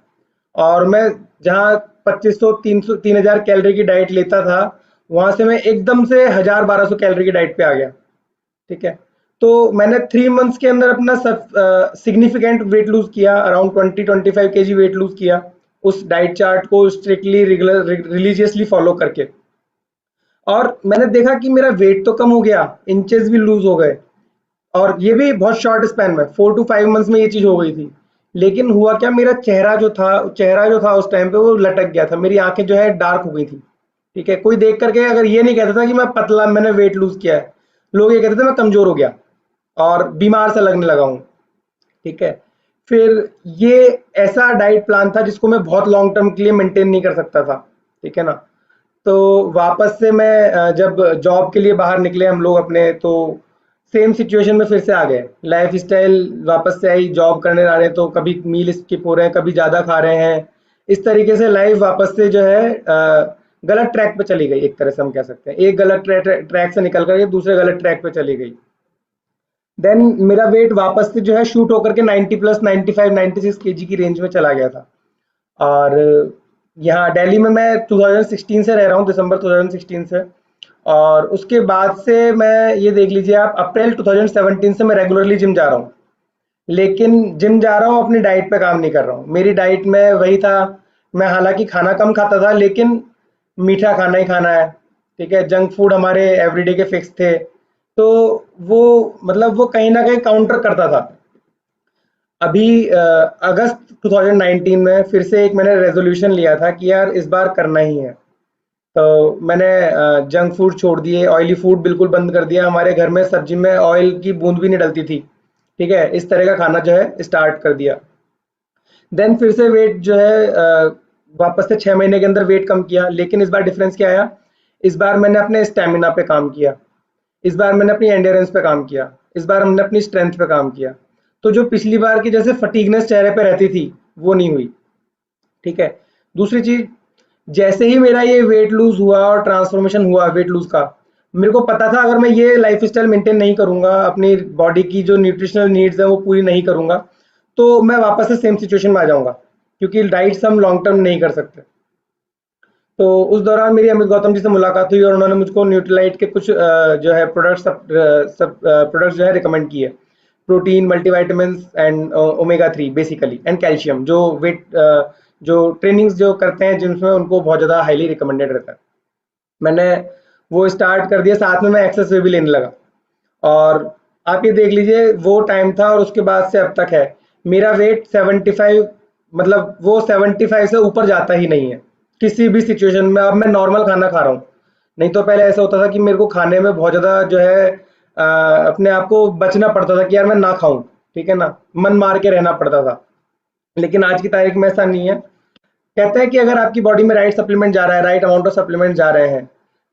[SPEAKER 4] और मैं जहाँ 2500 300 3000 कैलोरी की डाइट लेता था, वहां से मैं एकदम से 1000-1200 कैलोरी की डाइट पे आ गया। ठीक है, तो मैंने 3 मंथ्स के अंदर अपना सिग्निफिकेंट वेट लूज किया, अराउंड 20-25 केजी वेट लूज किया, उस डाइट चार्ट को स्ट्रिक्टली रिलीजियसली फॉलो करके। और मैंने देखा कि मेरा वेट तो कम हो गया, इंचेस भी लूज हो गए, और ये भी बहुत शॉर्ट स्पैन में 4 to 5 मंथ्स में ये चीज हो गई थी। लेकिन हुआ क्या, मेरा चेहरा जो था उस टाइम पे वो लटक गया था, मेरी आंखें जो है डार्क हो गई थी। ठीक है, कोई देख करके अगर ये नहीं कहता था कि मैं पतला, मैंने वेट लूज किया है, लोग ये कहते थे मैं कमजोर हो गया और बीमार सा लगने लगा हूँ। ठीक है, फिर ये ऐसा डाइट प्लान था जिसको मैं बहुत लॉन्ग टर्म के लिए मेंटेन नहीं कर सकता था। ठीक है ना, तो वापस से मैं जब जॉब के लिए बाहर निकले हम लोग अपने, तो सेम सिचुएशन में फिर से आ गए। लाइफ स्टाइल वापस से आई, जॉब करने आ रहे हैं तो कभी मील स्किप हो रहे हैं, कभी ज़्यादा खा रहे हैं। इस तरीके से लाइफ वापस से जो है गलत ट्रैक पे चली गई, एक तरह से हम कह सकते हैं। एक गलत ट्रैक से निकल करके दूसरे गलत ट्रैक पे चली गई। देन मेरा वेट वापस से जो है शूट होकर के 90 प्लस 95-96 केजी की रेंज में चला गया था। और यहाँ दिल्ली में मैं 2016 से रह रहा हूँ, दिसंबर 2016 से। और उसके बाद से मैं ये देख लीजिए आप, अप्रैल 2017 से मैं रेगुलरली जिम जा रहा हूँ। लेकिन जिम जा रहा हूँ, अपनी डाइट पे काम नहीं कर रहा हूँ। मेरी डाइट में वही था, मैं हालांकि खाना कम खाता था, लेकिन मीठा खाना ही खाना है। ठीक है, जंक फूड हमारे एवरीडे के फिक्स थे। तो वो मतलब वो कहीं ना कहीं काउंटर करता था। अभी अगस्त 2019 में फिर से एक मैंने रेजोल्यूशन लिया था कि यार इस बार करना ही है। तो मैंने जंक फूड छोड़ दिए, ऑयली फूड बिल्कुल बंद कर दिया। हमारे घर में सब्जी में ऑयल की बूंद भी नहीं डलती थी। ठीक है, इस तरह का खाना जो है स्टार्ट कर दिया। देन फिर से वेट जो है वापस से 6 महीने के अंदर वेट कम किया। लेकिन इस बार डिफरेंस क्या आया, इस बार मैंने अपने स्टेमिना पे काम किया, इस बार मैंने अपनी एंड्योरेंस पे काम किया, इस बार हमने अपनी स्ट्रेंथ पे काम किया। तो जो पिछली बार की जैसे फटीगनेस चेहरे पे रहती थी, वो नहीं हुई। ठीक है, दूसरी चीज, जैसे ही मेरा ये वेट लूज हुआ और ट्रांसफॉर्मेशन हुआ वेट लूज का, मेरे को पता था अगर मैं ये लाइफ स्टाइल मेंटेन नहीं करूंगा, अपनी बॉडी की जो न्यूट्रिशनल नीड्स है वो पूरी नहीं करूंगा, तो मैं वापस से सेम सिचुएशन में आ जाऊंगा, क्योंकि डाइट्स हम लॉन्ग टर्म नहीं कर सकते। तो उस दौरान मेरी अमित गौतम जी से मुलाकात हुई, और उन्होंने मुझको न्यूट्रीलाइट के कुछ जो है प्रोडक्ट्स सब प्रोडक्ट्स जो है रिकमेंड किए। Protein, multivitamin and omega 3 basically, and calcium, जो वेट जो ट्रेनिंग्स जो करते हैं जिम्स में, उनको बहुत ज़्यादा हाईली रिकमेंडेड रहता है। मैंने वो स्टार्ट कर दिया, साथ में मैं एक्सेस वे भी लेने लगा। और आप ये देख लीजिए, वो टाइम था और उसके बाद से अब तक है मेरा वेट 75, मतलब वो 75 से ऊपर जाता ही नहीं है किसी भी सिचुएशन में। अब मैं नॉर्मल खाना खा रहा हूँ, नहीं तो पहले ऐसा होता था कि मेरे को खाने में बहुत ज़्यादा जो है अपने आप को बचना पड़ता था कि यार मैं ना खाऊं। ठीक है ना, मन मार के रहना पड़ता था। लेकिन आज की तारीख में ऐसा नहीं है। कहते हैं कि अगर आपकी बॉडी में राइट सप्लीमेंट जा रहा है, राइट अमाउंट ऑफ सप्लीमेंट जा रहे हैं,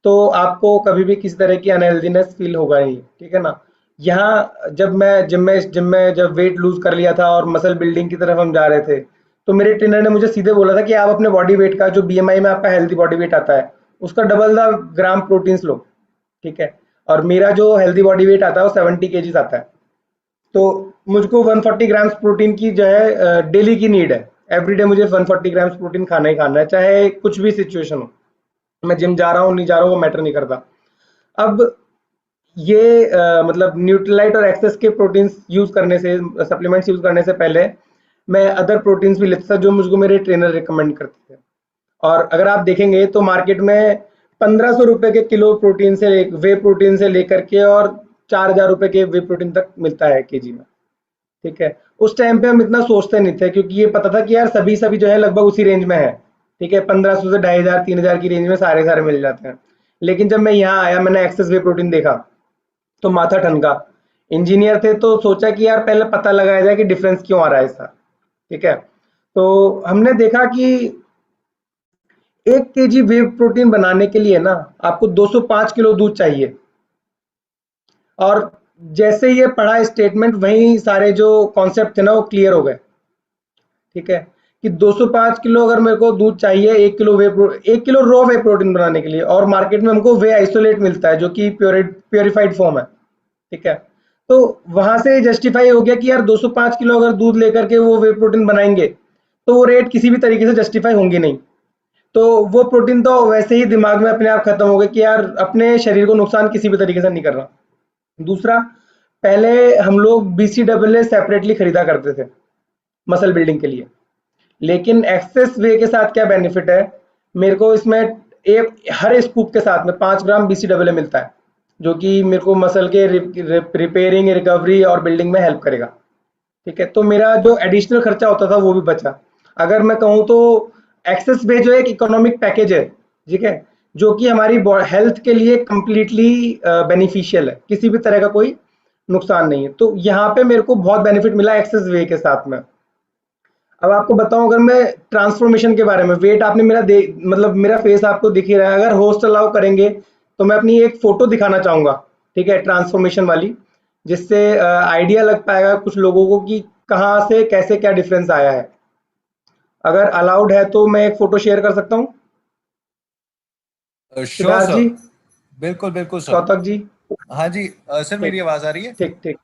[SPEAKER 4] तो आपको कभी भी किसी तरह की अनहेल्दीनेस फील होगा नहीं। ठीक है ना, यहाँ जब मैं जिम में जब वेट लूज कर लिया था और मसल बिल्डिंग की तरफ हम जा रहे थे, तो मेरे ट्रेनर ने मुझे सीधे बोला था कि आप अपने बॉडी वेट का, जो बीएमआई में आपका हेल्दी बॉडी वेट आता है, उसका डबल द ग्राम प्रोटीन्स लो। ठीक है, और मेरा जो हेल्दी बॉडी वेट आता है वो 70 केजीज आता है। तो मुझको 140 ग्राम्स प्रोटीन की जो है डेली की नीड है। एवरीडे मुझे 140 ग्राम्स प्रोटीन खाना ही खाना है, चाहे कुछ भी सिचुएशन हो। मैं जिम जा रहा हूँ नहीं जा रहा हूँ वो मैटर नहीं करता। अब ये मतलब न्यूट्रीलाइट और एक्सेस के प्रोटीन्स यूज करने से, सप्लीमेंट्स यूज करने से पहले मैं अदर प्रोटीन्स भी लेता था जो मुझको मेरे ट्रेनर रिकमेंड करते थे। और अगर आप देखेंगे तो मार्केट में 1500 रुपए के किलो प्रोटीन से, वे प्रोटीन से लेकर के, और 4000 रुपए के वे प्रोटीन तक मिलता है केजी में। ठीक है, उस टाइम पे हम इतना सोचते नहीं थे, क्योंकि ये पता था कि यार सभी जो है लगभग उसी रेंज में है। ठीक है, 1500 से 2500-3000 की रेंज में सारे मिल जाते हैं। लेकिन जब मैं यहाँ आया, मैंने एक्सेस वे प्रोटीन देखा तो माथा ठनका। इंजीनियर थे तो सोचा कि यार पहले पता लगाया जाए कि डिफरेंस क्यों आ रहा है इसका। ठीक है, तो हमने देखा कि 1 kg वे प्रोटीन बनाने के लिए ना आपको 205 किलो दूध चाहिए। और जैसे ये पढ़ा स्टेटमेंट, वहीं सारे जो कॉन्सेप्ट थे ना वो क्लियर हो गए। ठीक है, कि 205 किलो अगर मेरे को दूध चाहिए 1 किलो रॉ वे प्रोटीन बनाने के लिए, और मार्केट में हमको वे आइसोलेट मिलता है जो कि प्योरिफाइड फॉर्म है। ठीक है, तो वहां से जस्टिफाई हो गया कि यार 205 किलो अगर दूध लेकर के वो वे प्रोटीन बनाएंगे तो वो रेट किसी भी तरीके से जस्टिफाई होंगे नहीं। तो वो प्रोटीन तो वैसे ही दिमाग में अपने आप खत्म हो गया कि यार अपने शरीर को नुकसान किसी भी तरीके से नहीं कर रहा। दूसरा, पहले हम लोग BCAA सेपरेटली खरीदा करते थे मसल बिल्डिंग के लिए, लेकिन एक्सेस वे के साथ क्या बेनिफिट है, मेरे को इसमें हर स्कूप के साथ में 5 ग्राम BCAA मिलता है, जो कि मेरे को मसल के रिपेयरिंग, रिकवरी और बिल्डिंग में हेल्प करेगा। ठीक है, तो मेरा जो एडिशनल खर्चा होता था वो भी बचा। अगर मैं कहूँ तो एक्सेस वे जो एक इकोनॉमिक पैकेज है, ठीक है, जो कि हमारी हेल्थ के लिए कंप्लीटली बेनिफिशियल है, किसी भी तरह का कोई नुकसान नहीं है। तो यहाँ पे मेरे को बहुत बेनिफिट मिला एक्सेस वे के साथ में। अब आपको बताऊं, अगर मैं ट्रांसफॉर्मेशन के बारे में, वेट आपने मेरा मतलब मेरा फेस आपको दिख ही रहा है, अगर होस्ट अलाउ करेंगे तो मैं अपनी एक फोटो दिखाना चाहूंगा, ठीक है, ट्रांसफॉर्मेशन वाली, जिससे आइडिया लग पाएगा कुछ लोगों को कि कहाँ से कैसे क्या डिफरेंस आया है। अगर अलाउड है तो मैं एक फोटो शेयर कर सकता हूँ।
[SPEAKER 5] श्योर
[SPEAKER 4] सिद्धार्थ जी,
[SPEAKER 5] सर, बिल्कुल बिल्कुल सर।
[SPEAKER 4] कौतक जी,
[SPEAKER 5] हाँ जी सर, मेरी आवाज आ रही है?
[SPEAKER 4] ठीक ठीक,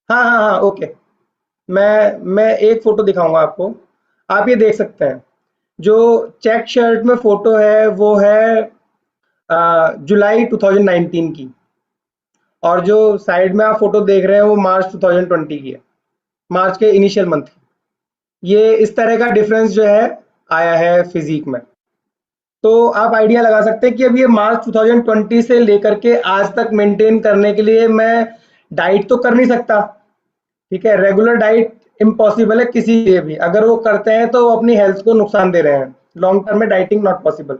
[SPEAKER 4] हाँ हाँ हाँ, ओके। मैं एक फोटो दिखाऊंगा आपको, आप ये देख सकते हैं। जो चेक शर्ट में फोटो है वो है जुलाई 2019 की, और जो साइड में आप फोटो देख रहे हैं वो मार्च 2020 की है, मार्च के इनिशियल मंथ की। ये इस तरह का डिफरेंस जो है आया है फिजिक में। तो आप आइडिया लगा सकते हैं कि अब ये मार्च 2020 से लेकर के आज तक मेंटेन करने के लिए मैं डाइट तो कर नहीं सकता। ठीक है, रेगुलर डाइट इम्पॉसिबल है किसी के भी, अगर वो करते हैं तो वो अपनी हेल्थ को नुकसान दे रहे हैं। लॉन्ग टर्म में डाइटिंग नॉट पॉसिबल।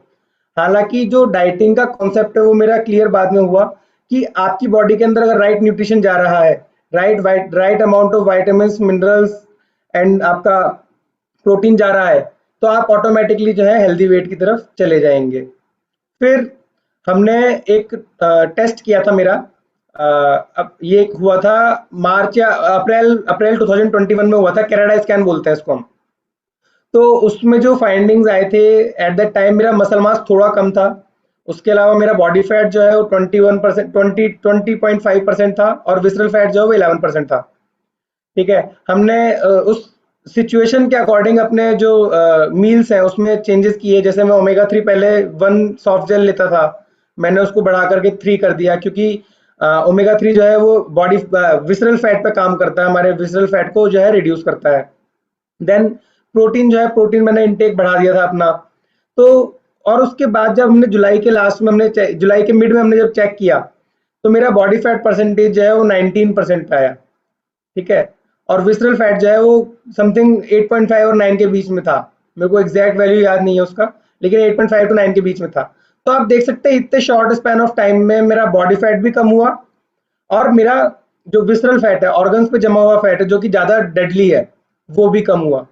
[SPEAKER 4] हालांकि जो डाइटिंग का कॉन्सेप्ट है वो मेरा क्लियर बाद में हुआ कि आपकी बॉडी के अंदर अगर राइट न्यूट्रिशन जा रहा है, right amount of vitamin, minerals and आपका प्रोटीन जा रहा है, तो आप ऑटोमेटिकली जो है हेल्दी वेट की तरफ चले जाएंगे। फिर हमने एक टेस्ट किया था मेरा, अब ये हुआ था मार्च या अप्रैल 2021 में हुआ था, कैराडा स्कैन बोलते हैं इसको हम। तो उसमें जो फाइंडिंग्स आए थे, एट दैट टाइम मेरा मसल मास थोड़ा कम था, उसके अलावा मेरा बॉडी फैट जो है वो 21% 20.5% था, और विसरल फैट जो है वो 11% था। ठीक है, हमने उस सिचुएशन के अकॉर्डिंग अपने जो मील्स हैं उसमें चेंजेस किए। जैसे मैं ओमेगा 3 पहले 1 सॉफ्ट जेल लेता था, मैंने उसको बढ़ा करके 3 कर दिया, क्योंकि ओमेगा 3 जो है वो बॉडी विसरल फैट पे काम करता है, हमारे विसरल फैट को जो है रिड्यूस करता है। देन प्रोटीन जो है, प्रोटीन मैंने इनटेक बढ़ा दिया था अपना। तो और उसके बाद जब हमने जुलाई के लास्ट में जुलाई के मिड में हमने जब चेक किया, तो मेरा बॉडी फैट परसेंटेज जो है वो 19% आया। ठीक है, और विसरल फैट जो है वो समथिंग 8.5 और 9 के बीच में था। मेरे को एग्जैक्ट वैल्यू याद नहीं है उसका, लेकिन 8.5 to 9 के बीच में था। तो आप देख सकते हैं इतने शॉर्ट स्पैन ऑफ टाइम में मेरा बॉडी फैट भी कम हुआ, और मेरा जो विसरल फैट है, ऑर्गन्स पे जमा हुआ फैट है जो कि ज्यादा डेडली है, वो भी कम हुआ।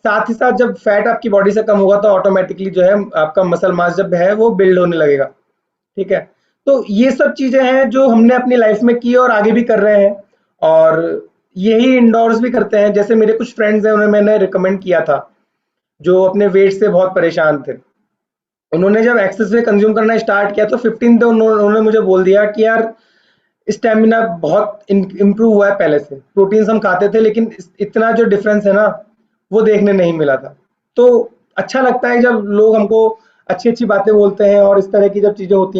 [SPEAKER 4] साथ ही साथ जब फैट आपकी बॉडी से कम होगा तो ऑटोमेटिकली जो है आपका मसल मास जब है वो बिल्ड होने लगेगा। ठीक है, तो ये सब चीजें हैं जो हमने अपनी लाइफ में की और आगे भी कर रहे हैं, और यही इंडोर्स भी करते हैं। जैसे मेरे कुछ फ्रेंड्स हैं, उन्हें मैंने रिकमेंड किया था, जो अपने वेट से बहुत परेशान थे। उन्होंने जब एक्सेस वे कंज्यूम करना स्टार्ट किया तो 15 डे उन्होंने मुझे बोल दिया कि यार स्टेमिना बहुत इम्प्रूव हुआ है पहले से। प्रोटीन्स हम खाते थे लेकिन इतना जो डिफरेंस है ना वो देखने नहीं मिला था। तो अच्छा लगता है जब लोग हमको अच्छी अच्छी बातें बोलते हैं और इस तरह की जब चीजें होती हैं।